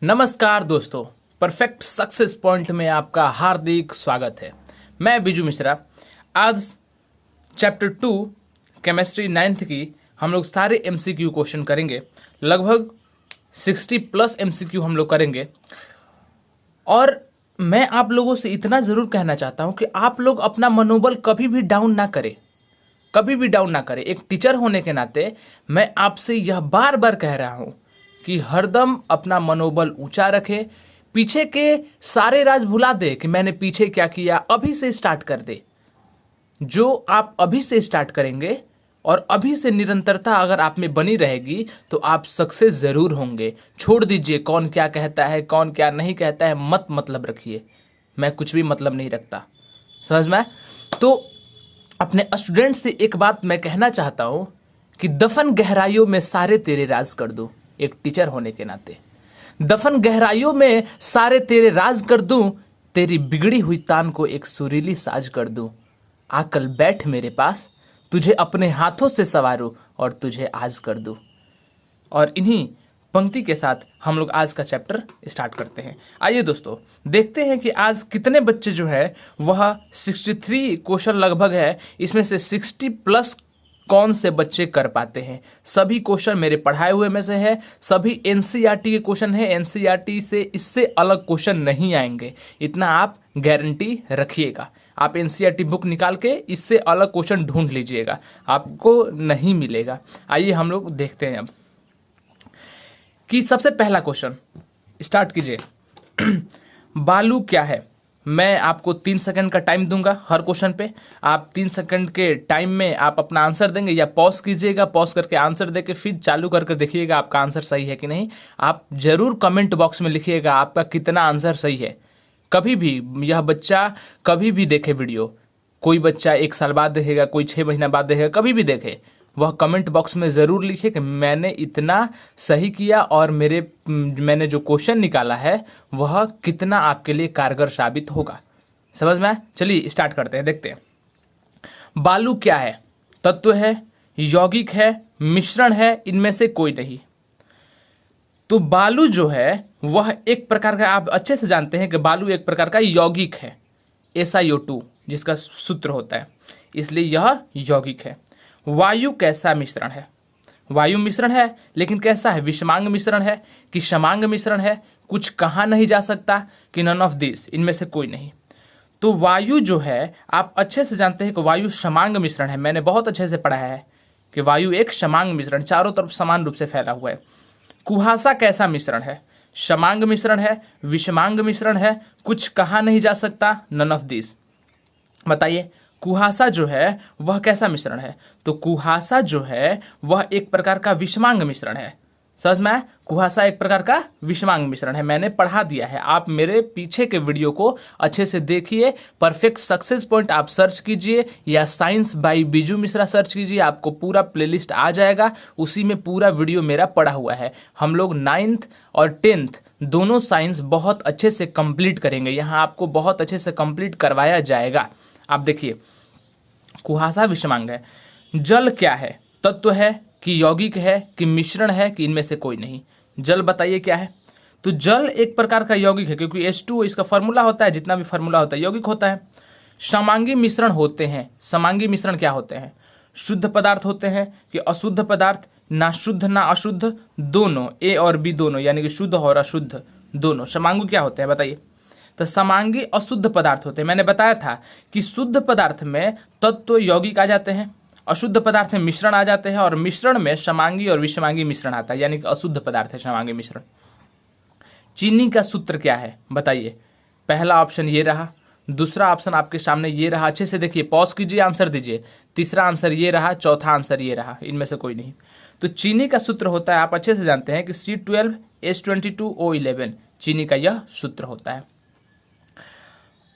नमस्कार दोस्तों, perfect success point में आपका हार्दिक स्वागत है। मैं बिजू मिश्रा। आज चैप्टर 2 केमिस्ट्री 9th की हम लोग सारे एमसीक्यू क्वेश्चन करेंगे। लगभग 60 प्लस एमसीक्यू हम लोग करेंगे। और मैं आप लोगों से इतना ज़रूर कहना चाहता हूं कि आप लोग अपना मनोबल कभी भी डाउन ना करें, कभी भी डाउन ना करें। एक टीचर होने के नाते मैं आपसे यह बार बार कह रहा हूं कि हरदम अपना मनोबल ऊंचा रखे। पीछे के सारे राज भुला दे कि मैंने पीछे क्या किया, अभी से स्टार्ट कर दे। जो आप अभी से स्टार्ट करेंगे और अभी से निरंतरता अगर आप में बनी रहेगी तो आप सक्सेस जरूर होंगे। छोड़ दीजिए कौन क्या कहता है, कौन क्या नहीं कहता है, मत मतलब रखिए। मैं कुछ भी मतलब नहीं रखता, समझ में। तो अपने स्टूडेंट से एक बात मैं कहना चाहता हूं कि दफन गहराइयों में सारे तेरे राज कर दूं। एक टीचर होने के नाते दफन गहराइयों में सारे तेरे राज कर दूं, तेरी बिगड़ी हुई तान को एक सुरीली साज कर दूं। आकल बैठ मेरे पास, तुझे अपने हाथों से संवारूं और तुझे आज कर दूं। और इन्हीं पंक्ति के साथ हम लोग आज का चैप्टर स्टार्ट करते हैं। आइए दोस्तों, देखते हैं कि आज कितने बच्चे जो है वह 63 क्वेश्चन लगभग है, इसमें से 60 प्लस कौन से बच्चे कर पाते हैं। सभी क्वेश्चन मेरे पढ़ाए हुए में से है, सभी एनसीईआरटी के क्वेश्चन है। एनसीईआरटी से इससे अलग क्वेश्चन नहीं आएंगे, इतना आप गारंटी रखिएगा। आप एनसीईआरटी बुक निकाल के इससे अलग क्वेश्चन ढूंढ लीजिएगा, आपको नहीं मिलेगा। आइए हम लोग देखते हैं अब कि सबसे पहला क्वेश्चन स्टार्ट कीजिए। बालू क्या है? मैं आपको 3 सेकंड का टाइम दूंगा हर क्वेश्चन पे। आप 3 सेकंड के टाइम में आप अपना आंसर देंगे या पॉज कीजिएगा, पॉज करके आंसर देके फिर चालू करके देखिएगा आपका आंसर सही है कि नहीं। आप जरूर कमेंट बॉक्स में लिखिएगा आपका कितना आंसर सही है। कभी भी यह बच्चा कभी भी देखे वीडियो, कोई बच्चा 1 साल बाद देखेगा, कोई 6 महीना बाद देखेगा, कभी भी देखे, वह कमेंट बॉक्स में ज़रूर लिखे कि मैंने इतना सही किया और मैंने जो क्वेश्चन निकाला है वह कितना आपके लिए कारगर साबित होगा। समझ में? चलिए स्टार्ट करते हैं, देखते हैं। बालू क्या है? तत्व है, यौगिक है, मिश्रण है, इनमें से कोई नहीं। तो बालू जो है वह एक प्रकार का, आप अच्छे से जानते हैं कि बालू एक प्रकार का यौगिक है, SiO2 जिसका सूत्र होता है, इसलिए यह यौगिक है। वायु कैसा मिश्रण है? वायु मिश्रण है, लेकिन कैसा है? विषमांग मिश्रण है कि समांग मिश्रण है? कुछ कहा नहीं जा सकता कि नन ऑफ दिस, इनमें से कोई नहीं। तो वायु जो है आप अच्छे से जानते हैं कि वायु समांग मिश्रण है। मैंने बहुत अच्छे से पढ़ा है कि वायु एक समांग मिश्रण, चारों तरफ समान रूप से फैला हुआ है। कुहासा कैसा मिश्रण है? समांग मिश्रण है, विषमांग मिश्रण है, कुछ कहा नहीं जा सकता, नन ऑफ दिस। बताइए कुहासा जो है वह कैसा मिश्रण है? तो कुहासा जो है वह एक प्रकार का विषमांग मिश्रण है। समझ में? कुहासा एक प्रकार का विषमांग मिश्रण है, मैंने पढ़ा दिया है। आप मेरे पीछे के वीडियो को अच्छे से देखिए। परफेक्ट सक्सेस पॉइंट आप सर्च कीजिए या science by Biju Mishra search कीजिए, आपको पूरा प्लेलिस्ट आ जाएगा। उसी में पूरा वीडियो मेरा पड़ा हुआ है। हम लोग 9th और 10th दोनों साइंस बहुत अच्छे से कंप्लीट करेंगे, यहाँ आपको बहुत अच्छे से कंप्लीट करवाया जाएगा। आप देखिए, कुहासा विषमांग है। जल क्या है? तत्व है कि यौगिक है कि मिश्रण है कि इनमें से कोई नहीं? जल बताइए क्या है? तो जल एक प्रकार का यौगिक है, क्योंकि H2O इसका फॉर्मूला होता है, जितना भी फॉर्मूला होता है यौगिक होता है। समांगी मिश्रण होते हैं। समांगी मिश्रण क्या होते हैं? शुद्ध पदार्थ होते हैं कि अशुद्ध पदार्थ, ना शुद्ध ना अशुद्ध, दोनों A और B दोनों, यानी कि शुद्ध और अशुद्ध दोनों। समांगी क्या होते हैं बताइए? तो समांगी अशुद्ध पदार्थ होते हैं। मैंने बताया था कि शुद्ध पदार्थ में तत्व यौगिक आ जाते हैं, अशुद्ध पदार्थ में मिश्रण आ जाते हैं, और मिश्रण में समांगी और विषमांगी मिश्रण आता है, यानी कि अशुद्ध पदार्थ है समांगी मिश्रण। चीनी का सूत्र क्या है बताइए? पहला ऑप्शन ये रहा, दूसरा ऑप्शन आपके सामने ये रहा। अच्छे से देखिए, पॉज कीजिए, आंसर दीजिए। तीसरा आंसर ये रहा, चौथा आंसर ये रहा, इनमें से कोई नहीं। तो चीनी का सूत्र होता है, आप अच्छे से जानते हैं कि C12H22O11 चीनी का यह सूत्र होता है।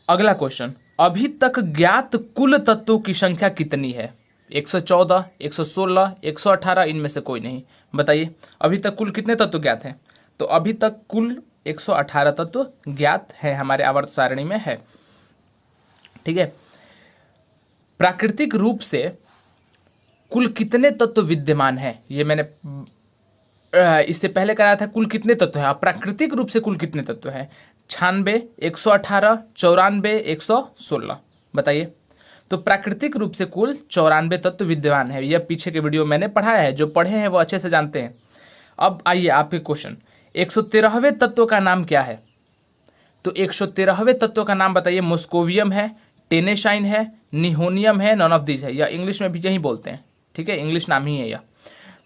अगला क्वेश्चन, अभी तक ज्ञात कुल तत्वों की संख्या कितनी है? 114, 116, 118, इनमें से कोई नहीं। बताइए अभी तक कुल कितने तत्व ज्ञात हैं? तो अभी तक कुल 118 तत्व ज्ञात है, हमारे आवर्त सारणी में है। ठीक है। प्राकृतिक रूप से कुल कितने तत्व विद्यमान हैं? ये मैंने इससे पहले कराया था कुल कितने तत्व हैं, प्राकृतिक रूप से कुल कितने तत्व हैं, 96, 118, 94, 116, बताइए। तो प्राकृतिक रूप से कुल 94 तत्व विद्यमान है। यह पीछे के वीडियो मैंने पढ़ाया है, जो पढ़े हैं वो अच्छे से जानते हैं। अब आइए आपके क्वेश्चन, 113वें तत्व का नाम क्या है? तो 113वें तत्व का नाम बताइए। मोस्कोवियम है, टेनेशाइन है, निहोनियम है, नॉन ऑफ दीज है, या इंग्लिश में भी यही बोलते हैं, ठीक है, इंग्लिश नाम ही है यह।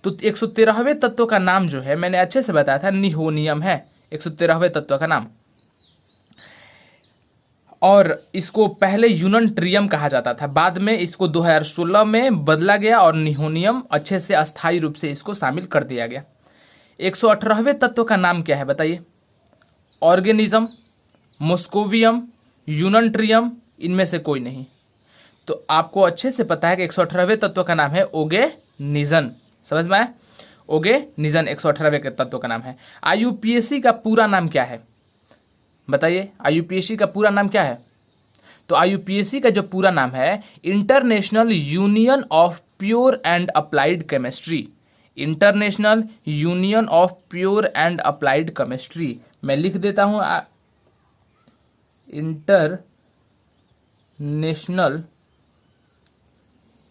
तो 113वें तत्व का नाम जो है मैंने अच्छे से बताया था, निहोनियम है 113वें तत्व का नाम। और इसको पहले यूनट्रियम कहा जाता था, बाद में इसको 2016 में बदला गया और निहोनियम अच्छे से अस्थायी रूप से इसको शामिल कर दिया गया। 118वें तत्व का नाम क्या है बताइए? ऑर्गेनिज्म, मोस्कोवियम, यूनट्रियम, इनमें से कोई नहीं। तो आपको अच्छे से पता है कि 118वें तत्व का नाम है ओगेनिजन, समझ में आया? ओगेनिजन 118वें के तत्व का नाम है। आईयूपीएसी का पूरा नाम क्या है बताइए? आईयूपीएसी का पूरा नाम क्या है? तो आईयूपीएसी का जो पूरा नाम है, international union of pure and applied chemistry. International union of pure and applied chemistry, मैं लिख देता हूं, international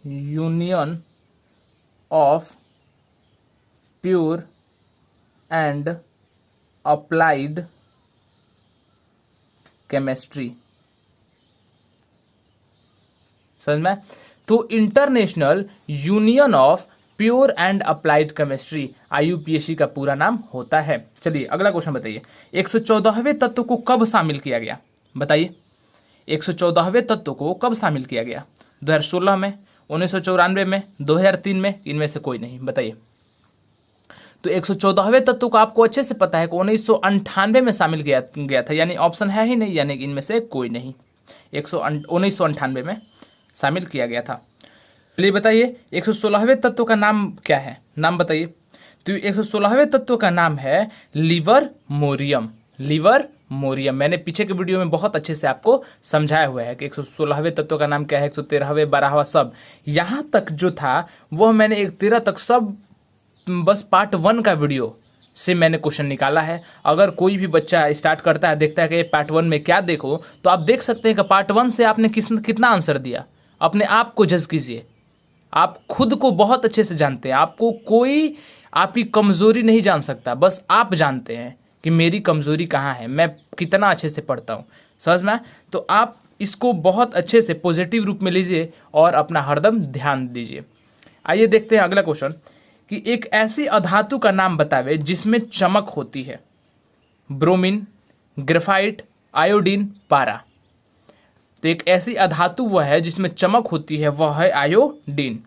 union of pure and applied chemistry, समझ में? तो international union of pure and applied chemistry IUPAC का पूरा नाम होता है। चलिए अगला क्वेश्चन बताइए, 114वें तत्व को कब शामिल किया गया बताइए? 114वें तत्व को कब शामिल किया गया? 2016 में, 1994 में, 2003 में, इनमें से कोई नहीं, बताइए। तो 114वें तत्व को आपको अच्छे से पता है कि 1998 में शामिल गया था, यानी ऑप्शन है ही नहीं, यानी कि इनमें से कोई नहीं, 1998 में शामिल किया गया था। चलिए बताइए 116वें तत्व का नाम क्या है, नाम बताइए। तो 116वें तत्व का नाम है लिवरमोरियम। लिवरमोरियम मैंने पीछे के वीडियो में बहुत अच्छे से आपको समझाया हुआ है कि 116वें तत्व का नाम क्या है, 113वें, 12वां, सब यहाँ तक जो था वह मैंने 13 तक सब बस पार्ट 1 का वीडियो से मैंने क्वेश्चन निकाला है। अगर कोई भी बच्चा स्टार्ट करता है, देखता है कि पार्ट 1 में क्या देखो, तो आप देख सकते हैं कि पार्ट 1 से आपने कितना आंसर दिया। अपने आप को जज कीजिए, आप खुद को बहुत अच्छे से जानते हैं, आपको कोई आपकी कमजोरी नहीं जान सकता, बस आप जानते हैं कि मेरी कमजोरी कहाँ है, मैं कितना अच्छे से पढ़ता हूँ, समझ में? तो आप इसको बहुत अच्छे से पॉजिटिव रूप में लीजिए और अपना हरदम ध्यान दीजिए। आइए देखते हैं अगला क्वेश्चन कि एक ऐसी अधातु का नाम बतावे जिसमें चमक होती है। ब्रोमीन, ग्रेफाइट, आयोडीन, पारा। तो एक ऐसी अधातु वह है जिसमें चमक होती है, वह है आयोडीन।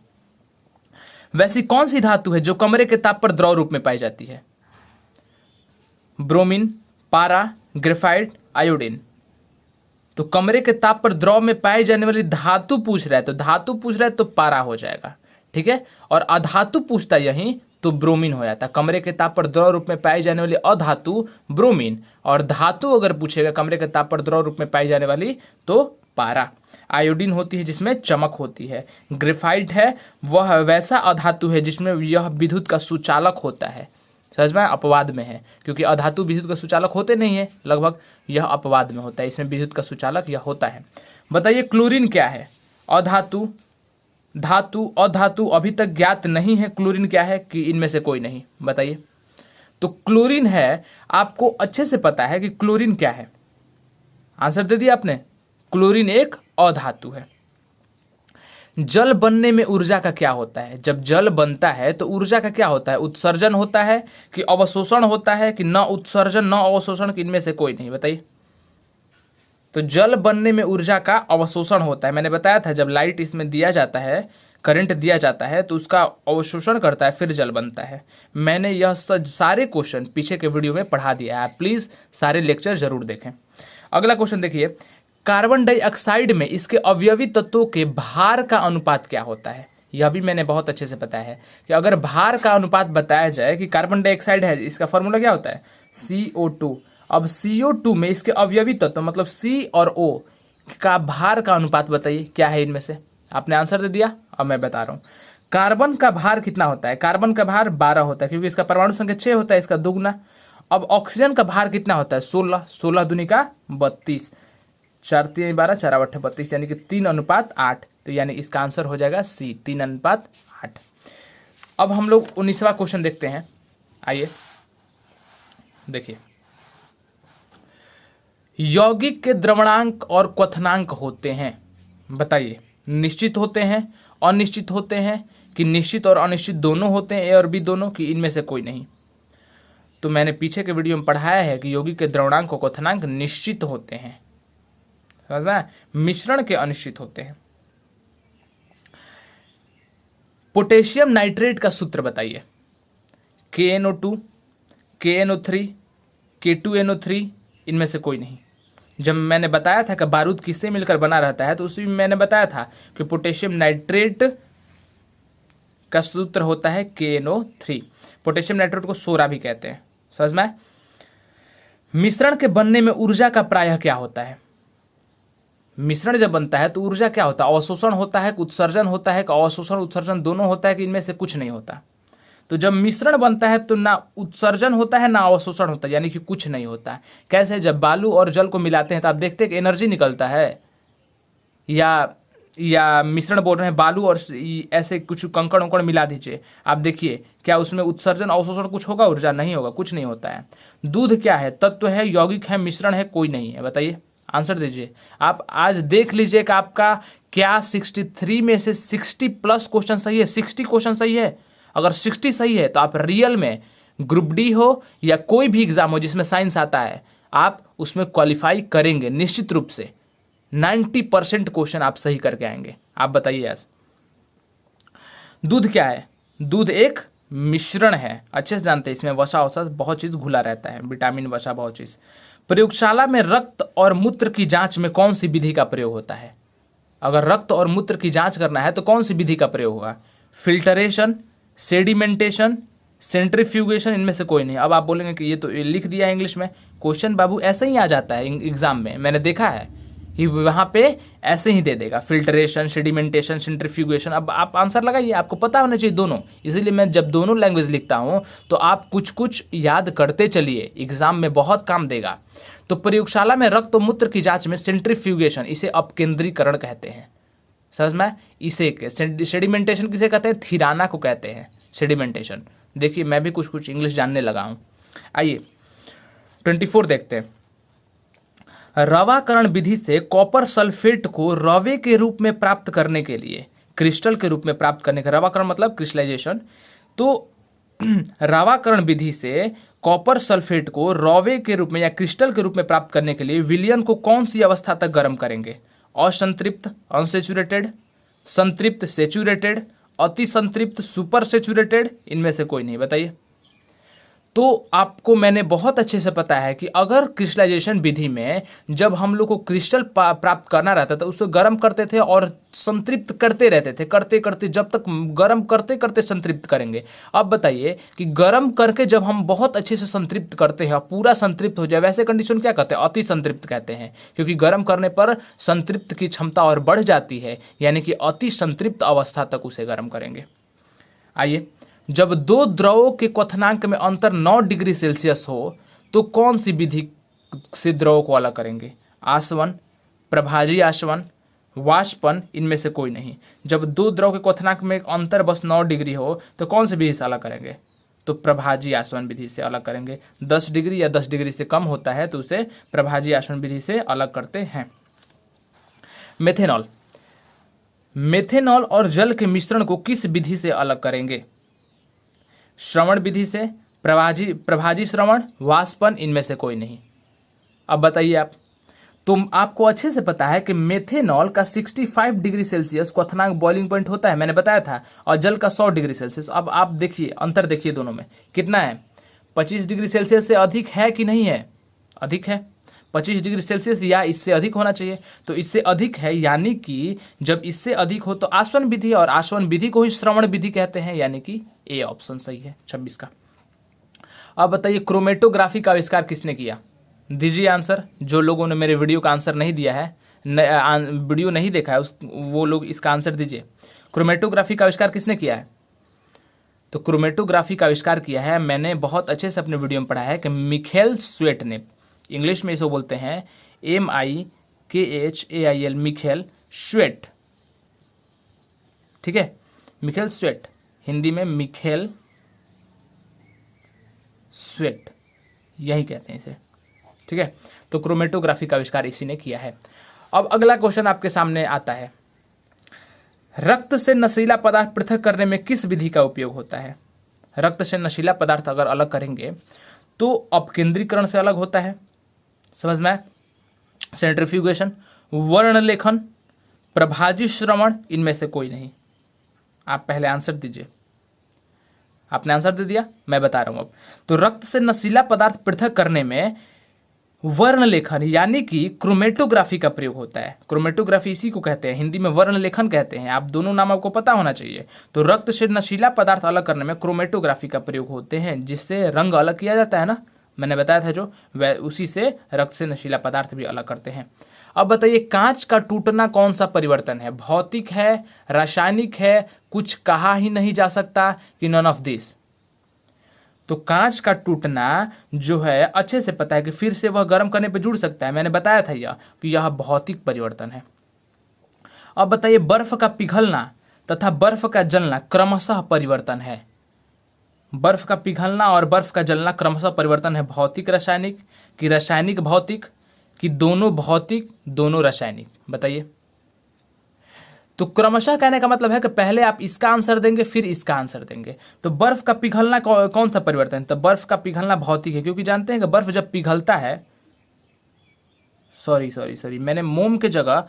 वैसी कौन सी धातु है जो कमरे के ताप पर द्रव रूप में पाई जाती है? ब्रोमीन, पारा, ग्रेफाइट, आयोडीन। तो कमरे के ताप पर द्रव में पाई जाने वाली धातु पूछ रहा है, तो धातु पूछ रहा है तो पारा हो जाएगा, ठीक है। और अधातु पूछता यही तो ब्रोमीन हो जाता। कमरे के ताप पर द्रव रूप में पाई जाने वाली अधातु ब्रोमीन, और धातु अगर पूछेगा कमरे के ताप पर द्रव रूप में पाई जाने वाली तो पारा। आयोडीन होती है जिसमें चमक होती है। ग्रेफाइट है वह वैसा अधातु है जिसमें यह विद्युत का सुचालक होता है। समझ में? अपवाद में है, क्योंकि अधातु विद्युत का सुचालक होते नहीं है लगभग, यह अपवाद में होता है, इसमें विद्युत का सुचालक यह होता है। बताइए क्लोरीन क्या है? अधातु, धातु, अधातु अभी तक ज्ञात नहीं है क्लोरीन क्या है, कि इनमें से कोई नहीं, बताइए। तो क्लोरीन है, आपको अच्छे से पता है कि क्लोरीन क्या है, आंसर दे दिया आपने। क्लोरीन एक अधातु है। जल बनने में ऊर्जा का क्या होता है? जब जल बनता है तो ऊर्जा का क्या होता है? उत्सर्जन होता है कि अवशोषण होता है, कि न उत्सर्जन न अवशोषण, कि इनमें से कोई नहीं, बताइए। तो जल बनने में ऊर्जा का अवशोषण होता है। मैंने बताया था जब लाइट इसमें दिया जाता है, करंट दिया जाता है, तो उसका अवशोषण करता है, फिर जल बनता है। मैंने यह सारे क्वेश्चन पीछे के वीडियो में पढ़ा दिया है, प्लीज सारे लेक्चर जरूर देखें। अगला क्वेश्चन देखिए, कार्बन डाइऑक्साइड में इसके अवयवी तत्वों के भार का अनुपात क्या होता है? यह भी मैंने बहुत अच्छे से बताया है कि अगर भार का अनुपात बताया जाए कि कार्बन डाइऑक्साइड है, इसका फॉर्मूला क्या होता है? CO2। अब CO2 में इसके अवयवी तत्व मतलब C और O का भार का अनुपात बताइए क्या है इनमें से? आपने आंसर दे दिया, अब मैं बता रहा हूं। कार्बन का भार कितना होता है? कार्बन का भार 12 होता है क्योंकि इसका परमाणु संख्या 6 होता है, इसका दुगना। अब ऑक्सीजन का भार कितना होता है? 16, 16 दूनी का 32, 4 3 12, 4 8 32, यानी कि 3:8। तो यानी इसका आंसर हो जाएगा सी, 3:8। अब हम लोग 19वां क्वेश्चन देखते हैं। आइए देखिए, यौगिक के द्रवणांक और क्वथनांक होते हैं, बताइए। निश्चित होते हैं, अनिश्चित होते हैं, कि निश्चित और अनिश्चित दोनों होते हैं, ए और बी दोनों, कि इनमें से कोई नहीं? तो मैंने पीछे के वीडियो में पढ़ाया है कि यौगिक के द्रवणांक और क्वथनांक निश्चित होते हैं, समझ में? मिश्रण के अनिश्चित होते हैं। पोटेशियम नाइट्रेट का सूत्र बताइए। KNO2, KNO3, K2NO3, इनमें से कोई नहीं। जब मैंने बताया था कि बारूद किससे मिलकर बना रहता है, तो उसी में मैंने बताया था कि पोटेशियम नाइट्रेट का सूत्र होता है KNO3। पोटेशियम नाइट्रेट को सोरा भी कहते हैं, समझ में? मिश्रण के बनने में ऊर्जा का प्रायः क्या होता है? मिश्रण जब बनता है तो ऊर्जा क्या होता है? अवशोषण होता है, उत्सर्जन होता है, अवशोषण उत्सर्जन दोनों होता है, कि इनमें से कुछ नहीं होता? तो जब मिश्रण बनता है तो ना उत्सर्जन होता है ना अवशोषण होता है, यानी कि कुछ नहीं होता है। कैसे? जब बालू और जल को मिलाते हैं तो आप देखते हैं कि एनर्जी निकलता है, या मिश्रण बोल रहे हैं, बालू और ऐसे कुछ कंकड़ उंकड़ मिला दीजिए, आप देखिए क्या उसमें उत्सर्जन अवशोषण कुछ होगा? ऊर्जा नहीं होगा, कुछ नहीं होता है। दूध क्या है? तत्व है, यौगिक है, मिश्रण है, कोई नहीं है? बताइए, आंसर दीजिए। आप आज देख लीजिए कि आपका क्या 63 में से 60+ क्वेश्चन सही है? 60 क्वेश्चन सही है? अगर 60 सही है तो आप रियल में ग्रुप डी हो या कोई भी एग्जाम हो जिसमें साइंस आता है, आप उसमें क्वालिफाई करेंगे निश्चित रूप से। 90% क्वेश्चन आप सही करके आएंगे। आप बताइए आज दूध क्या है? दूध एक मिश्रण है, अच्छे से जानते हैं। इसमें वसा वसा बहुत चीज घुला रहता है, विटामिन वसा बहुत चीज। प्रयोगशाला में रक्त और मूत्र की जांच में कौन सी विधि का प्रयोग होता है? अगर रक्त और मूत्र की जांच करना है तो कौन सी विधि का प्रयोग होगा? फिल्टरेशन, सेडिमेंटेशन, सेंट्रीफ्यूगेशन, इनमें से कोई नहीं। अब आप बोलेंगे कि ये तो लिख दिया है इंग्लिश में। क्वेश्चन बाबू ऐसे ही आ जाता है एग्जाम में, मैंने देखा है कि वहां पे ऐसे ही दे देगा, फिल्टरेशन, सेडिमेंटेशन, सेंट्रीफ्यूगेशन। अब आप आंसर लगाइए, आपको पता होना चाहिए दोनों। इसीलिए मैं जब दोनों लैंग्वेज लिखता हूं तो आप कुछ कुछ याद करते चलिए, एग्जाम में बहुत काम देगा। तो प्रयोगशाला में रक्त और मूत्र की जांच में सेंट्रीफ्यूगेशन, इसे अपकेंद्रीकरण कहते हैं, समझ में? इसे सेडिमेंटेशन किसे कहते हैं? थिराना को कहते हैं सेडिमेंटेशन। देखिए मैं भी कुछ कुछ इंग्लिश जानने लगा हूं। आइए 24 देखते हैं। रवाकरण विधि से कॉपर सल्फेट को रवे के रूप में प्राप्त करने के लिए, क्रिस्टल के रूप में प्राप्त करने का, रवाकरण मतलब क्रिस्टलाइजेशन। तो रवाकरण विधि से कॉपर सल्फेट को रवे के रूप में या क्रिस्टल के रूप में प्राप्त करने के लिए विलयन को कौन सी अवस्था तक गर्म करेंगे? असंतृप्त अनसेचुरेटेड, संतृप्त सेचुरेटेड, अति संतृप्त सुपर सेचुरेटेड, इनमें से कोई नहीं? बताइए। तो आपको मैंने बहुत अच्छे से पता है कि अगर क्रिस्टलाइजेशन विधि में जब हम लोग को क्रिस्टल प्राप्त करना रहता था, उसको गर्म करते थे और संतृप्त करते रहते थे, करते करते जब तक गर्म करते करते संतृप्त करेंगे। अब बताइए कि गर्म करके जब हम बहुत अच्छे से संतृप्त करते हैं, पूरा संतृप्त हो जाए, वैसे कंडीशन क्या कहते हैं? अति संतृप्त कहते हैं, क्योंकि गर्म करने पर संतृप्त की क्षमता और बढ़ जाती है, यानी कि अति संतृप्त अवस्था तक उसे गर्म करेंगे। आइए, जब दो द्रवों के क्वथनांक में अंतर 9 डिग्री सेल्सियस हो तो कौन सी विधि से द्रवों को अलग करेंगे? आसवन, प्रभाजी आसवन, वाष्पन, इनमें से कोई नहीं। जब दो द्रव के क्वथनांक में अंतर बस 9 डिग्री हो तो कौन सी विधि से अलग करेंगे? तो प्रभाजी आसवन विधि से अलग करेंगे। 10 डिग्री या 10 डिग्री से कम होता है तो उसे प्रभाजी आसवन विधि से अलग करते हैं। मेथेनॉल, मेथेनॉल और जल के मिश्रण को किस विधि से अलग करेंगे? श्रवण विधि से, प्रभाजी श्रवण, वाष्पन, इनमें से कोई नहीं। अब बताइए आप। तो आपको अच्छे से पता है कि मेथेनॉल का 65 डिग्री सेल्सियस क्वथनांक बॉइलिंग पॉइंट होता है, मैंने बताया था, और जल का 100 डिग्री सेल्सियस। अब आप देखिए अंतर, देखिए दोनों में कितना है? 25 डिग्री सेल्सियस से अधिक है कि नहीं है? अधिक है। 25 डिग्री सेल्सियस या इससे अधिक होना चाहिए, तो इससे अधिक है, यानी कि जब इससे अधिक हो तो आसवन विधि, और आसवन विधि को ही श्रवण विधि कहते हैं, यानी कि ए ऑप्शन सही है 26 का। अब बताइए क्रोमेटोग्राफी का आविष्कार किसने किया? दीजिए आंसर। जो लोगों ने मेरे वीडियो का आंसर नहीं दिया है, वीडियो नहीं देखा है, वो लोग इसका आंसर दीजिए। क्रोमेटोग्राफी का आविष्कार किसने किया है? तो क्रोमेटोग्राफी का आविष्कार किया है, मैंने बहुत अच्छे से अपने वीडियो में पढ़ा है कि मिखेल स्वेट ने। इंग्लिश में इसको बोलते हैं MIKHAIL, मिखेल स्वेट। ठीक है, मिखेल स्वेट, हिंदी में मिखेल स्वेट यही कहते हैं इसे। ठीक है, तो क्रोमेटोग्राफी का आविष्कार इसी ने किया है। अब अगला क्वेश्चन आपके सामने आता है, रक्त से नशीला पदार्थ पृथक करने में किस विधि का उपयोग होता है? रक्त से नशीला पदार्थ अगर अलग करेंगे तो अपकेंद्रीकरण से अलग होता है, समझ में? सेंट्रीफ्यूगेशन, वर्णलेखन, प्रभाजी श्रवण, इनमें से कोई नहीं। आप पहले आंसर दीजिए। आपने आंसर दे दिया, मैं बता रहा हूं अब। तो रक्त से नशीला पदार्थ पृथक करने में वर्णलेखन यानी कि क्रोमेटोग्राफी का प्रयोग होता है। क्रोमेटोग्राफी इसी को कहते हैं, हिंदी में वर्णलेखन कहते हैं। आप दोनों नाम आपको पता होना चाहिए। तो रक्त से नशीला पदार्थ अलग करने में क्रोमेटोग्राफी का प्रयोग होते हैं, जिससे रंग अलग किया जाता है ना, मैंने बताया था जो, वह उसी से रक्त से नशीला पदार्थ भी अलग करते हैं। अब बताइए, कांच का टूटना कौन सा परिवर्तन है? भौतिक है, रासायनिक है, कुछ कहा ही नहीं जा सकता, कि नन ऑफ दिस? तो कांच का टूटना जो है अच्छे से पता है कि फिर से वह गर्म करने पर जुड़ सकता है, मैंने बताया था यह कि यह भौतिक परिवर्तन है। अब बताइए, बर्फ का पिघलना तथा बर्फ का जलना क्रमशः परिवर्तन है। बर्फ का पिघलना और बर्फ का जलना क्रमशः परिवर्तन है, भौतिक रासायनिक, कि रासायनिक भौतिक, कि दोनों भौतिक दोनों रासायनिक? बताइए। तो क्रमशः कहने का मतलब है कि पहले आप इसका आंसर देंगे फिर इसका आंसर देंगे। तो बर्फ का पिघलना कौन सा परिवर्तन? तो बर्फ का पिघलना भौतिक है, क्योंकि जानते हैं कि बर्फ जब पिघलता है, सॉरी मैंने मोम के जगह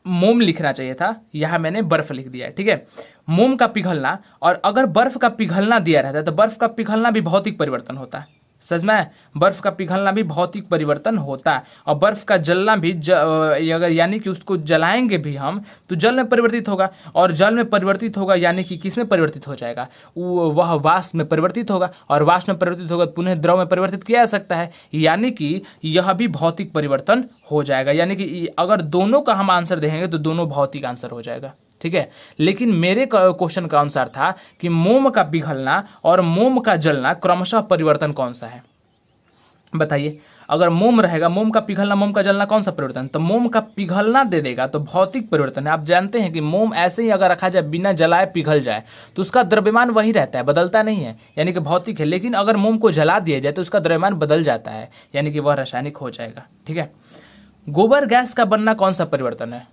मोम लिखना चाहिए था, यहां मैंने बर्फ लिख दिया है। ठीक है, मोम का पिघलना, और अगर बर्फ का पिघलना दिया रहता है तो बर्फ का पिघलना भी भौतिक परिवर्तन होता है, समझ में? बर्फ का पिघलना भी भौतिक परिवर्तन होता है। और बर्फ का जलना भी अगर यानी कि उसको जलाएंगे भी हम तो जल में परिवर्तित होगा, और जल में परिवर्तित होगा यानी कि किस में परिवर्तित हो जाएगा? वह वाष्प में परिवर्तित होगा, और वाष्प में परिवर्तित होगा तो पुनः द्रव में परिवर्तित किया जा सकता है, यानी कि यह भी भौतिक परिवर्तन हो जाएगा। यानी कि अगर दोनों का हम आंसर देंगे तो दोनों भौतिक आंसर हो जाएगा। ठीक है, लेकिन मेरे क्वेश्चन का अनुसार था कि मोम का पिघलना और मोम का जलना क्रमशः परिवर्तन कौन सा है? बताइए। अगर मोम रहेगा, मोम का पिघलना मोम का जलना कौन सा परिवर्तन? तो मोम का पिघलना दे देगा तो भौतिक परिवर्तन है। आप जानते हैं कि मोम ऐसे ही अगर रखा जाए बिना जलाए पिघल जाए तो उसका द्रव्यमान वही रहता है, बदलता नहीं है, यानी कि भौतिक है। लेकिन अगर मोम को जला दिया जाए तो उसका द्रव्यमान बदल जाता है, यानी कि वह रासायनिक हो जाएगा। ठीक है, गोबर गैस का बनना कौन सा परिवर्तन है?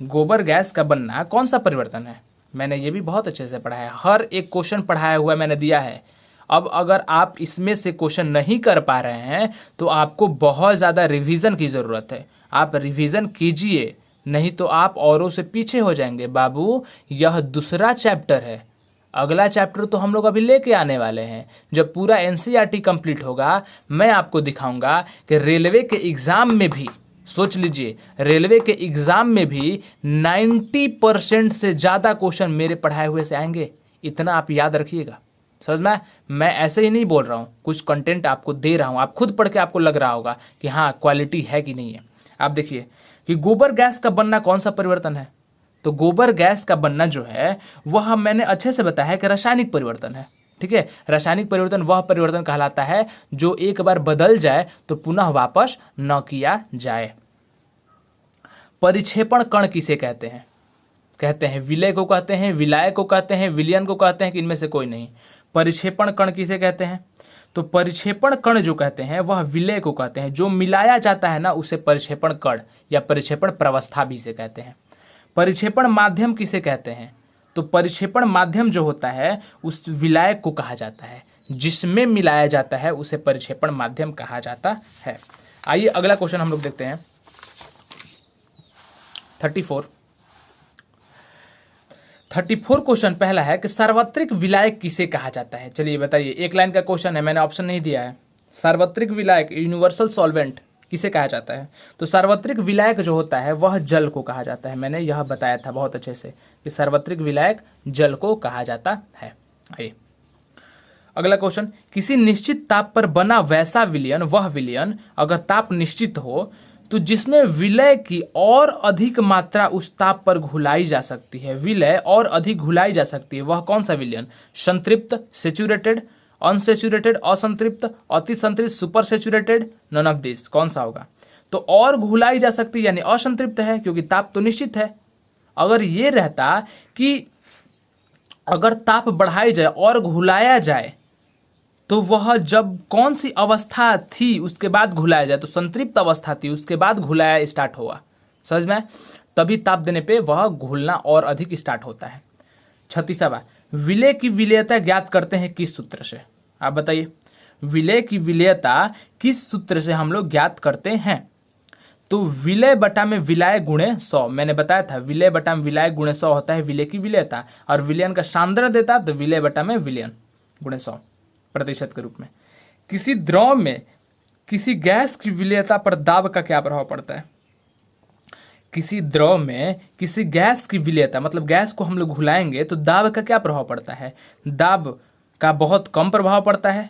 गोबर गैस का बनना कौन सा परिवर्तन है? मैंने ये भी बहुत अच्छे से पढ़ा है, हर एक क्वेश्चन पढ़ाया हुआ मैंने दिया है। अब अगर आप इसमें से क्वेश्चन नहीं कर पा रहे हैं तो आपको बहुत ज़्यादा रिवीजन की ज़रूरत है। आप रिवीजन कीजिए, नहीं तो आप औरों से पीछे हो जाएंगे। बाबू, यह दूसरा चैप्टर है, अगला चैप्टर तो हम लोग अभी लेके आने वाले हैं। जब पूरा NCERT कंप्लीट होगा, मैं आपको दिखाऊंगा कि रेलवे के एग्ज़ाम में भी, सोच लीजिए, रेलवे के एग्जाम में भी 90% से ज़्यादा क्वेश्चन मेरे पढ़ाए हुए से आएंगे। इतना आप याद रखिएगा, समझ में? मैं ऐसे ही नहीं बोल रहा हूँ, कुछ कंटेंट आपको दे रहा हूँ, आप खुद पढ़ के आपको लग रहा होगा कि हाँ क्वालिटी है कि नहीं है। आप देखिए कि गोबर गैस का बनना कौन सा परिवर्तन है? तो गोबर गैस का बनना जो है वह मैंने अच्छे से बताया कि रासायनिक परिवर्तन है। ठीक है, रासायनिक परिवर्तन वह परिवर्तन कहलाता है जो एक बार बदल जाए तो पुनः वापस न किया जाए। परिक्षेपण कण किसे कहते हैं? कहते हैं विलय को कहते हैं, विलायक को कहते हैं, विलयन को कहते हैं, कि इनमें से कोई नहीं? परिक्षेपण कण किसे कहते हैं? तो परिक्षेपण कण जो कहते हैं वह विलय को कहते हैं। जो मिलाया जाता है ना उसे परिक्षेपण कण या परिक्षेपण प्रवस्था भी इसे कहते हैं। परिक्षेपण माध्यम किसे कहते हैं? तो परिक्षेपण माध्यम जो होता है उस विलायक को कहा जाता है, जिसमें मिलाया जाता है उसे परिक्षेपण माध्यम कहा जाता है। आइए अगला क्वेश्चन हम लोग देखते हैं। 34 क्वेश्चन पहला है कि सार्वत्रिक विलायक किसे कहा जाता है? चलिए बताइए, एक लाइन का क्वेश्चन है, मैंने ऑप्शन नहीं दिया है। सार्वत्रिक विलायक यूनिवर्सल सॉल्वेंट किसे कहा जाता है? तो सार्वत्रिक विलायक जो होता है वह जल को कहा जाता है। मैंने यह बताया था बहुत अच्छे से कि सार्वत्रिक विलायक जल को कहा जाता है। आइए अगला क्वेश्चन, किसी निश्चित ताप पर बना वैसा विलयन, वह विलयन अगर ताप निश्चित हो तो जिसमें विलय की और अधिक मात्रा उस ताप पर घुलाई जा सकती है, विलय और अधिक घुलाई जा सकती है, वह कौन सा विलयन? संतृप्त, सेचुरेटेड, अनसेचुरेटेड, असंतृप्त, अति संतृप्त, super saturated, none of this. कौन सा होगा? तो और घुलाई जा सकती है यानी असंतृप्त है, क्योंकि ताप तो निश्चित है। अगर ये रहता कि अगर ताप बढ़ाई जाए और घुलाया जाए तो वह जब कौन सी अवस्था थी उसके बाद घुलाया जाए, तो संतृप्त अवस्था थी उसके बाद घुलाया स्टार्ट हुआ, समझ में? तभी ताप देने पे वह घुलना और अधिक स्टार्ट होता है। 36वां, विलय की विलेयता ज्ञात करते हैं किस सूत्र से? आप बताइए, विलय की विलेयता किस सूत्र से हम लोग ज्ञात करते हैं? तो विलय बटा में विलाय गुणे 100, मैंने बताया था विलय बटा में विलाय गुणे 100 होता है विलय की विलेयता, और विलयन का सांद्रण देता तो विलय बटा में विलयन गुणे 100 प्रतिशत के रूप में। किसी द्रव में किसी गैस की विलेयता पर दाब का क्या प्रभाव पड़ता है? किसी द्रव में किसी गैस की विलेयता, मतलब गैस को हम लोग घुलाएंगे तो दाब का क्या प्रभाव पड़ता है? दाब का बहुत कम प्रभाव पड़ता है,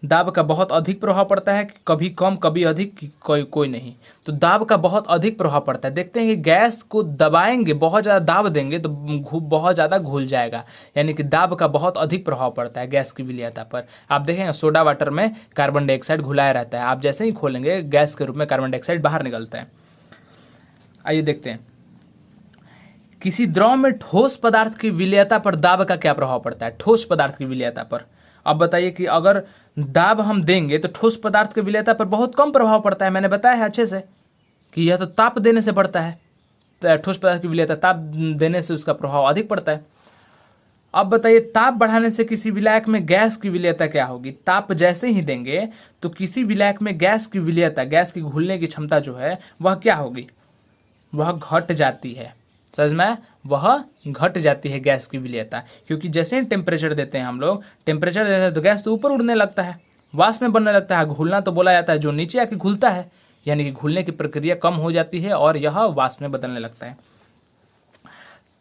दाब का बहुत अधिक प्रभाव पड़ता है, कभी कम कभी अधिक, कोई नहीं। तो दाब का बहुत अधिक प्रभाव पड़ता है। देखते हैं कि गैस को दबाएंगे, बहुत ज़्यादा दाब देंगे तो बहुत ज़्यादा घुल जाएगा, यानी कि दाब का बहुत अधिक प्रभाव पड़ता है गैस की विलेयता पर। आप देखेंगे सोडा वाटर में कार्बन डाइऑक्साइड घुलाया रहता है, आप जैसे ही खोलेंगे गैस के रूप में कार्बन डाइऑक्साइड बाहर निकलता है। आइए देखते हैं, किसी द्रव में ठोस पदार्थ की विलेयता पर दाब का क्या प्रभाव पड़ता है? ठोस पदार्थ की विलेयता पर। अब बताइए कि अगर दाब हम देंगे तो ठोस पदार्थ की विलेयता पर बहुत कम प्रभाव पड़ता है। मैंने बताया है अच्छे से कि यह तो ताप देने से बढ़ता है, तो ठोस पदार्थ की विलेयता ताप देने से उसका प्रभाव अधिक पड़ता है। अब बताइए, ताप बढ़ाने से किसी विलायक में गैस की विलेयता क्या होगी? ताप जैसे ही देंगे तो किसी विलायक में गैस की विलेयता, गैस की घुलने की क्षमता जो है वह क्या होगी? वह घट जाती है, समझ में? वह घट जाती है गैस की विलेयता, क्योंकि जैसे ही टेम्परेचर देते हैं हम लोग, टेम्परेचर देते हैं तो गैस तो ऊपर उड़ने लगता है, वाष्प में बनने लगता है। घुलना तो बोला जाता है जो नीचे आके घुलता है, यानी कि घुलने की प्रक्रिया कम हो जाती है और यह वाष्प में बदलने लगता है।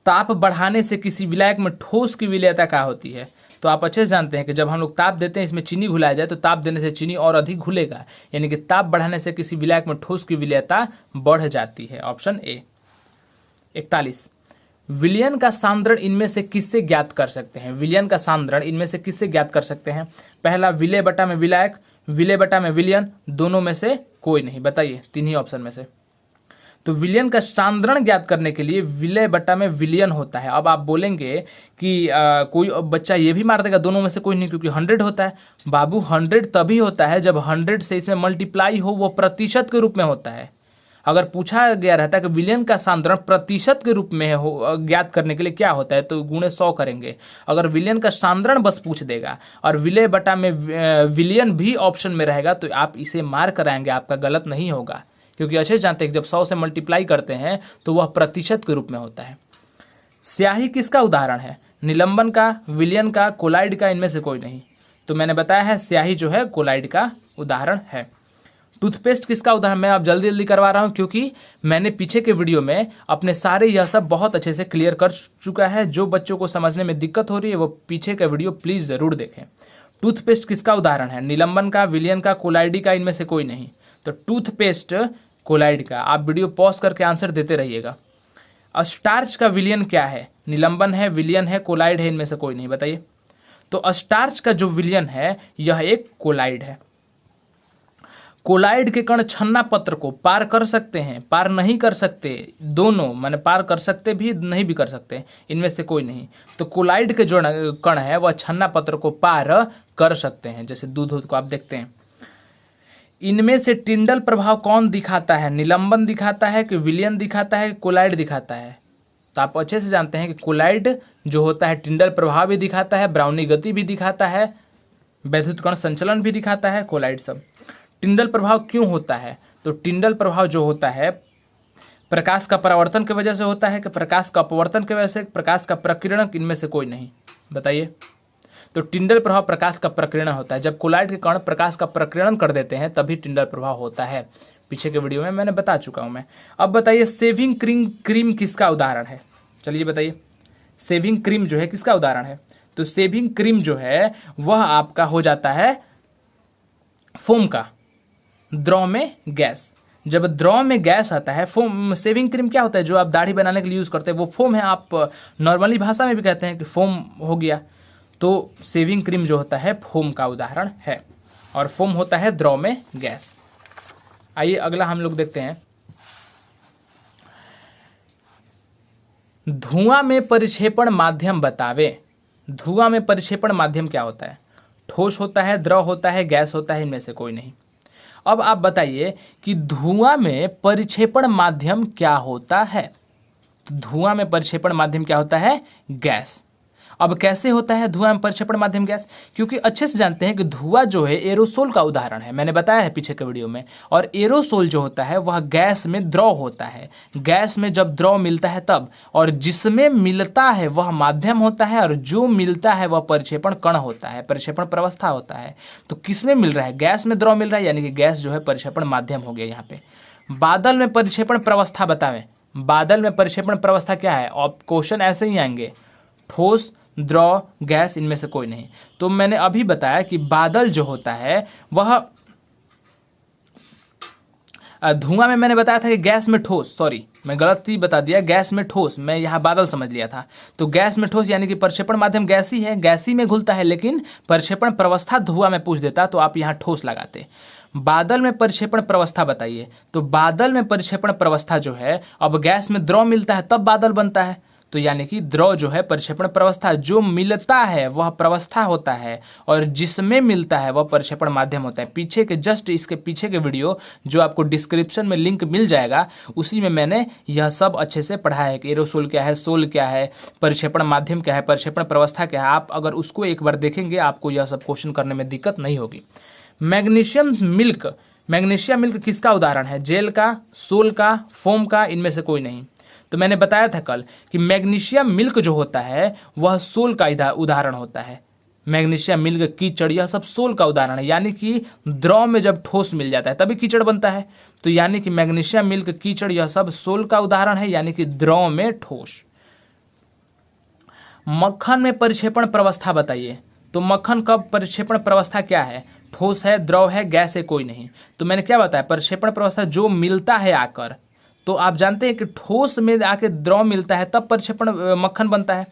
ताप बढ़ाने से किसी विलायक में ठोस की विलेयता क्या होती है? तो आप अच्छे से जानते हैं कि जब हम लोग ताप देते हैं, इसमें चीनी घुलाया जाए तो ताप देने से चीनी और अधिक घुलेगा, यानी कि ताप बढ़ाने से किसी विलायक में ठोस की विलेयता बढ़ जाती है। Option A. 41, विलयन का सांद्रण इनमें से किससे ज्ञात कर सकते हैं? विलयन का सांद्रण इनमें से किससे ज्ञात कर सकते हैं? पहला, विलय बटा में विलायक, विलय बटा में विलयन, दोनों में से कोई नहीं। बताइए तीन ही ऑप्शन में से। तो विलयन का सांद्रण ज्ञात करने के लिए विलय बटा में विलयन होता है। अब आप बोलेंगे कि कोई बच्चा ये भी मार देगा दोनों में से कोई नहीं, क्योंकि 100 होता है। बाबू 100 तभी होता है जब 100 से इसमें मल्टीप्लाई हो, वो प्रतिशत के रूप में होता है। अगर पूछा गया रहता है कि विलयन का सांद्रण प्रतिशत के रूप में हो ज्ञात करने के लिए क्या होता है, तो गुणे 100 करेंगे। अगर विलयन का सांद्रण बस पूछ देगा और विलय बटा में विलयन भी ऑप्शन में रहेगा तो आप इसे मार कराएंगे, आपका गलत नहीं होगा, क्योंकि अच्छे जानते हैं कि जब 100 से मल्टीप्लाई करते हैं तो वह प्रतिशत के रूप में होता है। स्याही किसका उदाहरण है? निलंबन का, विलयन का, कोलाइड का, इनमें से कोई नहीं। तो मैंने बताया है स्याही जो है कोलाइड का उदाहरण है। टूथपेस्ट किसका उदाहरण? मैं आप जल्दी जल्दी करवा रहा हूं क्योंकि मैंने पीछे के वीडियो में अपने सारे यह सब बहुत अच्छे से क्लियर कर चुका है। जो बच्चों को समझने में दिक्कत हो रही है वो पीछे का वीडियो प्लीज जरूर देखें। टूथपेस्ट किसका उदाहरण है? निलंबन का, विलयन का, कोलाइड का, इनमें से कोई नहीं। तो टूथपेस्ट कोलाइड का। आप वीडियो पॉज करके आंसर देते रहिएगा। स्टार्च का विलयन क्या है? निलंबन है, विलयन है, कोलाइड है, इनमें से कोई नहीं। बताइए। तो स्टार्च का जो विलयन है यह एक कोलाइड है। कोलाइड के कण छन्ना पत्र को पार कर सकते हैं, पार नहीं कर सकते, दोनों माने पार कर सकते भी नहीं भी कर सकते, इनमें से कोई नहीं। तो कोलाइड के जो कण है वह छन्ना पत्र को पार कर सकते हैं, जैसे दूध को आप देखते हैं। इनमें से टिंडल प्रभाव कौन दिखाता है? निलंबन दिखाता है कि विलयन दिखाता है, कोलाइड दिखाता है? तो आप अच्छे से जानते हैं कि कोलाइड जो होता है टिंडल प्रभाव भी दिखाता है, ब्राउनी गति भी दिखाता है, वैद्युत कण संचलन भी दिखाता है, कोलाइड सब। टिंडल प्रभाव क्यों होता है? तो टिंडल प्रभाव जो होता है प्रकाश का परावर्तन की वजह से होता है कि प्रकाश का अपवर्तन की वजह से, प्रकाश का प्रकीर्णन, इनमें से कोई नहीं। बताइए। तो टिंडल प्रभाव प्रकाश का प्रकीर्णन होता है। जब कोलाइड के कण प्रकाश का प्रकीर्णन कर देते हैं तभी टिंडल प्रभाव होता है। पीछे के वीडियो में मैंने बता चुका हूं मैं। अब बताइए शेविंग क्रीम किसका उदाहरण है? चलिए बताइए, शेविंग क्रीम जो है किसका उदाहरण है? तो शेविंग क्रीम जो है वह आपका हो जाता है फोम का, द्रव में गैस। जब द्रव में गैस आता है, फोम, शेविंग क्रीम क्या होता है जो आप दाढ़ी बनाने के लिए यूज़ करते हैं, वो फोम है। आप नॉर्मली भाषा में भी कहते हैं कि फोम हो गया। तो शेविंग क्रीम जो होता है फोम का उदाहरण है, और फोम होता है द्रव में गैस। आइए अगला हम लोग देखते हैं, धुआं में परिक्षेपण माध्यम बतावे। धुआं में परिक्षेपण माध्यम क्या होता है? ठोस होता है, द्रव होता है, गैस होता है, इनमें से कोई नहीं। अब आप बताइए कि धुआं में परिक्षेपण माध्यम क्या होता है? तो धुआं में परिक्षेपण माध्यम क्या होता है? गैस। अब कैसे होता है धुआं में परिक्षेपण माध्यम गैस? क्योंकि अच्छे से जानते हैं कि धुआं जो है एरोसोल का उदाहरण है, मैंने बताया है पीछे के वीडियो में। और एरोसोल जो होता है वह गैस में द्रव होता है। गैस में जब द्रव मिलता है तब, और जिसमें मिलता है वह माध्यम होता है, और जो मिलता है वह परिक्षेपण कण होता है, परिक्षेपण प्रवस्था होता है। तो किसमें मिल रहा है? गैस में द्रव मिल रहा है, यानी कि गैस जो है परिक्षेपण माध्यम हो गया यहाँ पे। बादल में परिक्षेपण प्रवस्था बतावें। बादल में परिक्षेपण प्रवस्था क्या है? और क्वेश्चन ऐसे ही आएंगे, ठोस, द्रव, गैस, इनमें से कोई नहीं। तो मैंने अभी बताया कि बादल जो होता है वह, धुआं में मैंने बताया था कि गैस में ठोस, सॉरी मैं गलत ही बता दिया, गैस में ठोस, मैं यहाँ बादल समझ लिया था। तो गैस में ठोस यानी कि परिक्षेपण माध्यम गैसी है, गैसी में घुलता है, लेकिन परिक्षेपण प्रवस्था धुआं में पूछ देता तो आप यहाँ ठोस लगाते। बादल में परिक्षेपण प्रवस्था बताइए। तो बादल में परिक्षेपण प्रवस्था जो है, अब गैस में द्रव मिलता है तब बादल बनता है, तो यानी कि द्रव जो है परिक्षेपण प्रवस्था, जो मिलता है वह प्रवस्था होता है, और जिसमें मिलता है वह परिक्षेपण माध्यम होता है। पीछे के जस्ट इसके पीछे के वीडियो जो आपको डिस्क्रिप्शन में लिंक मिल जाएगा, उसी में मैंने यह सब अच्छे से पढ़ा है कि एरोसोल क्या है, सोल क्या है, परिक्षेपण माध्यम क्या है, परिक्षेपण प्रवस्था क्या है। आप अगर उसको एक बार देखेंगे आपको यह सब क्वेश्चन करने में दिक्कत नहीं होगी। मैग्नीशियम मिल्क, मैग्नीशियम मिल्क किसका उदाहरण है? जेल का, सोल का, फोम का, इनमें से कोई नहीं। तो मैंने बताया था कल कि मैग्नीशियम मिल्क जो होता है वह सोल का उदाहरण होता है। मैग्नीशियम मिल्क, कीचड़, यह सब सोल का उदाहरण है, यानी कि द्रव में जब ठोस मिल जाता है तभी कीचड़ बनता है। तो यानी कि मैग्नीशियम मिल्क, कीचड़, यह सब सोल का उदाहरण है, यानी कि द्रव में ठोस। मक्खन में परिक्षेपण प्रवस्था बताइए। तो मक्खन का परिक्षेपण प्रवस्था क्या है? ठोस है, द्रव है, गैस है, कोई नहीं। तो मैंने क्या बताया? परिक्षेपण प्रवस्था जो मिलता है आकर, तो आप जानते हैं कि ठोस में आके द्रव मिलता है तब परिक्षेपण मक्खन बनता है,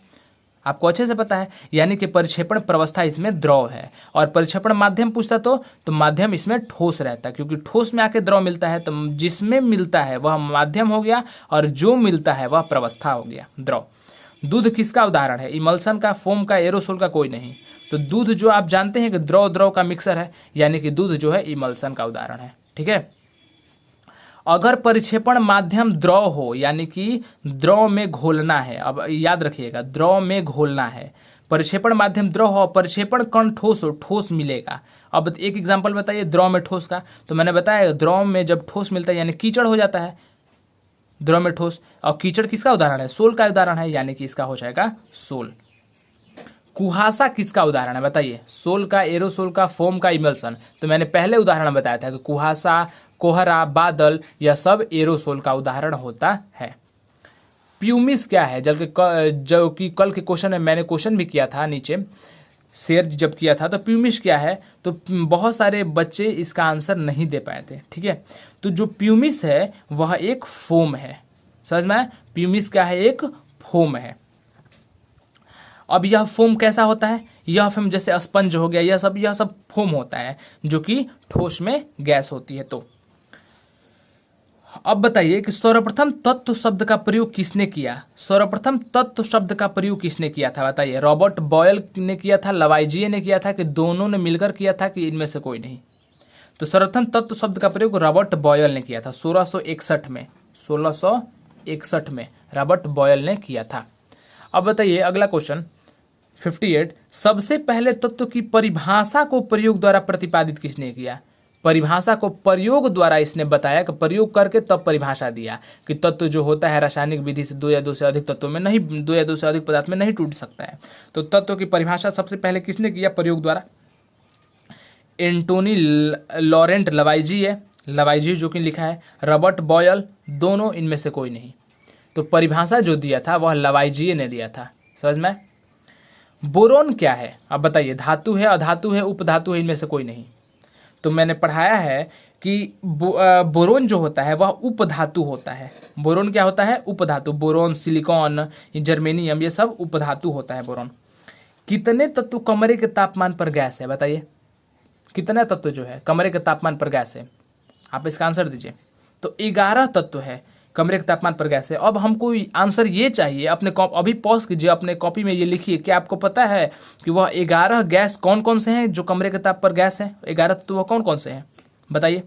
आपको अच्छे से पता है। यानी कि परिक्षेपण प्रवस्था इसमें द्रव है, और परिक्षेपण माध्यम पूछता तो माध्यम इसमें ठोस रहता है, क्योंकि ठोस में आके द्रव मिलता है, तो जिसमें मिलता है वह माध्यम हो गया, और जो मिलता है वह प्रवस्था हो गया, द्रव। दूध किसका उदाहरण है? इमल्सन का, फोम का, एरोसोल का, कोई नहीं। तो दूध जो आप जानते हैं कि द्रव द्रव का मिक्सर है, यानी कि दूध जो है इमल्सन का उदाहरण है। ठीक है। अगर परिक्षेपण माध्यम द्रव हो, यानी कि द्रव में घोलना है, अब याद रखिएगा द्रव में घोलना है, परिक्षेपण माध्यम द्रव हो, परिक्षेपण कण ठोस हो, ठोस मिलेगा। अब एक एग्जांपल बताइए द्रव में ठोस का। तो मैंने बताया द्रव में जब ठोस मिलता है यानी कीचड़ हो जाता है, द्रव में ठोस। और कीचड़ किसका उदाहरण है? सोल का उदाहरण है, यानी कि इसका हो जाएगा सोल। कुहासा किसका उदाहरण है बताइए? सोल का, एरोसोल का, फोम का, इमल्सन। तो मैंने पहले उदाहरण बताया था कि कुहासा, कोहरा, बादल, यह सब एरोसोल का उदाहरण होता है। प्यूमिस क्या है? जो कि कल के क्वेश्चन में मैंने क्वेश्चन भी किया था नीचे शेयर जब किया था, तो प्यूमिस क्या है? तो बहुत सारे बच्चे इसका आंसर नहीं दे पाए थे। ठीक है। तो जो प्यूमिस है वह एक फोम है, समझ में? प्यूमिस क्या है? एक फोम है। अब यह फोम कैसा होता है? यह फोम जैसे स्पंज हो गया, यह सब फोम होता है, जो कि ठोस में गैस होती है। तो अब बताइए कि सर्वप्रथम तत्व शब्द का प्रयोग किसने किया? सर्वप्रथम तत्व शब्द का प्रयोग किसने किया था बताइए? रॉबर्ट बॉयल ने किया था, लवाइजिए ने किया था, कि दोनों ने मिलकर किया था, कि इनमें से कोई नहीं? तो सर्वप्रथम तत्व शब्द का प्रयोग रॉबर्ट बॉयल ने किया था 1661 में। 1661 में रॉबर्ट बॉयल ने किया था। अब बताइए अगला क्वेश्चन 58, सबसे पहले तत्व की परिभाषा को प्रयोग द्वारा प्रतिपादित किसने किया? परिभाषा को प्रयोग द्वारा इसने बताया, कि प्रयोग करके तब परिभाषा दिया कि तत्व जो होता है रासायनिक विधि से दो या दो से अधिक तत्वों में नहीं, दो या दो से अधिक पदार्थ में नहीं टूट सकता है। तो तत्व की परिभाषा सबसे पहले किसने किया प्रयोग द्वारा? एंटोनी लॉरेंट लवाइजिए जो कि लिखा है, रॉबर्ट बॉयल, दोनों, इनमें से कोई नहीं। तो परिभाषा जो दिया था वह लवाइजिए ने दिया था, समझ में? बोरोन क्या है? अब बताइए, धातु है, अधातु है, उपधातु है, इनमें से कोई नहीं? तो मैंने पढ़ाया है कि बोरोन जो होता है वह उपधातु होता है। बोरोन क्या होता है? उपधातु। बोरोन, सिलिकॉन, जर्मेनियम, ये सब उपधातु होता है बोरोन। कितने तत्व कमरे के तापमान पर गैस है? बताइए, कितने तत्व जो है कमरे के तापमान पर गैस है? आप इसका आंसर दीजिए। तो 11 तत्व है कमरे के तापमान पर गैस है। अब हमको आंसर ये चाहिए, अपने अभी पॉज कीजिए, अपने कॉपी में ये लिखिए कि आपको पता है कि वह 11 गैस कौन कौन से हैं जो कमरे के ताप पर गैस है? 11 तत्व वह कौन कौन से हैं बताइए।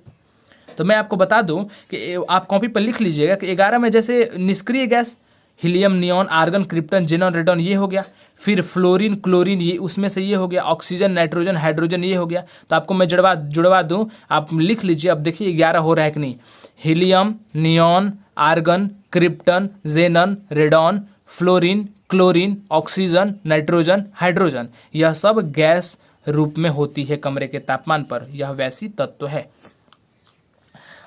तो मैं आपको बता दूं कि आप कॉपी पर लिख लीजिएगा कि 11 में जैसे निष्क्रिय gas helium, neon, argon, krypton, xenon, radon ये हो गया। फिर फ्लोरीन, क्लोरीन ये उसमें से ये हो गया। ऑक्सीजन, नाइट्रोजन, हाइड्रोजन ये हो गया। तो आपको मैं जुड़वा दूं, आप लिख लीजिए। अब देखिए 11 हो रहा है कि नहीं। Helium, neon, argon, krypton, xenon, radon, fluorine, chlorine, oxygen, nitrogen, hydrogen, यह सब गैस रूप में होती है कमरे के तापमान पर। यह वैसी तत्व है।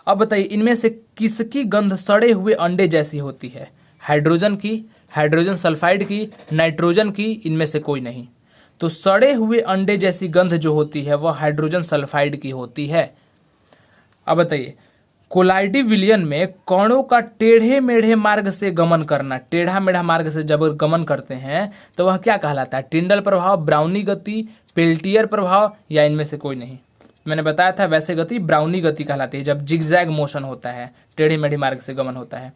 अब बताइए, इनमें से किसकी गंध सड़े हुए अंडे जैसी होती है? हाइड्रोजन की, हाइड्रोजन सल्फाइड की, नाइट्रोजन की, इनमें से कोई नहीं। तो सड़े हुए अंडे जैसी गंध जो होती है वह हाइड्रोजन सल्फाइड की होती है। अब बताइए, कोलाइडी विलयन में कणों का टेढ़े मेढ़े मार्ग से गमन करना, टेढ़ा मेढ़ा मार्ग से जब गमन करते हैं तो वह क्या कहलाता है? टिंडल प्रभाव, ब्राउनी गति, पेल्टियर प्रभाव, या इनमें से कोई नहीं? मैंने बताया था वैसे गति ब्राउनी गति कहलाती है जब जिगजैग मोशन होता है, टेढ़ी मेढ़ी मार्ग से गमन होता है।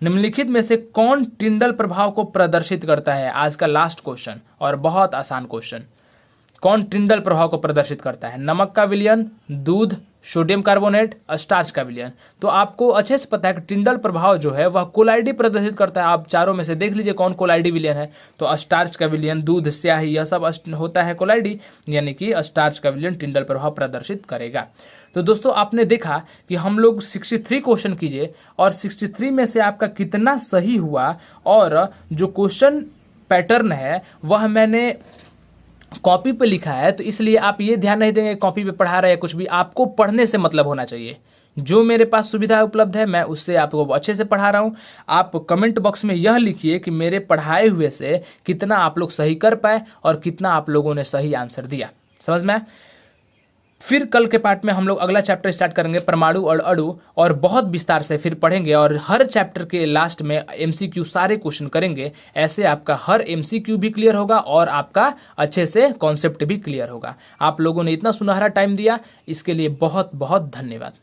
निम्नलिखित में से कौन टिंडल प्रभाव को प्रदर्शित करता है? आज का लास्ट क्वेश्चन और बहुत आसान क्वेश्चन। कौन टिंडल प्रभाव को प्रदर्शित करता है? नमक का विलयन, दूध, सोडियम कार्बोनेट, स्टार्च का विलयन। तो आपको अच्छे से पता है कि टिंडल प्रभाव जो है वह कोलाइडी प्रदर्शित करता है। आप चारों में से देख लीजिए कौन कोलाइडी विलयन है। तो स्टार्च का विलयन, दूध, स्याही, यह सब होता है कोलाइडी, यानी कि स्टार्च का विलयन टिंडल प्रभाव प्रदर्शित करेगा। तो दोस्तों आपने देखा कि हम लोग 63 क्वेश्चन कीजिए और 63 में से आपका कितना सही हुआ, और जो क्वेश्चन पैटर्न है वह मैंने कॉपी पे लिखा है। तो इसलिए आप ये ध्यान नहीं देंगे कॉपी पे पढ़ा रहे हैं कुछ भी, आपको पढ़ने से मतलब होना चाहिए। जो मेरे पास सुविधा उपलब्ध है मैं उससे आपको अच्छे से पढ़ा रहा हूँ। आप कमेंट बॉक्स में यह लिखिए कि मेरे पढ़ाए हुए से कितना आप लोग सही कर पाए और कितना आप लोगों ने सही आंसर दिया। समझ में? फिर कल के पार्ट में हम लोग अगला चैप्टर स्टार्ट करेंगे, परमाणु और अणु, और बहुत विस्तार से फिर पढ़ेंगे और हर चैप्टर के लास्ट में एमसीक्यू सारे क्वेश्चन करेंगे। ऐसे आपका हर एमसीक्यू भी क्लियर होगा और आपका अच्छे से कॉन्सेप्ट भी क्लियर होगा। आप लोगों ने इतना सुनहरा टाइम दिया, इसके लिए बहुत बहुत धन्यवाद।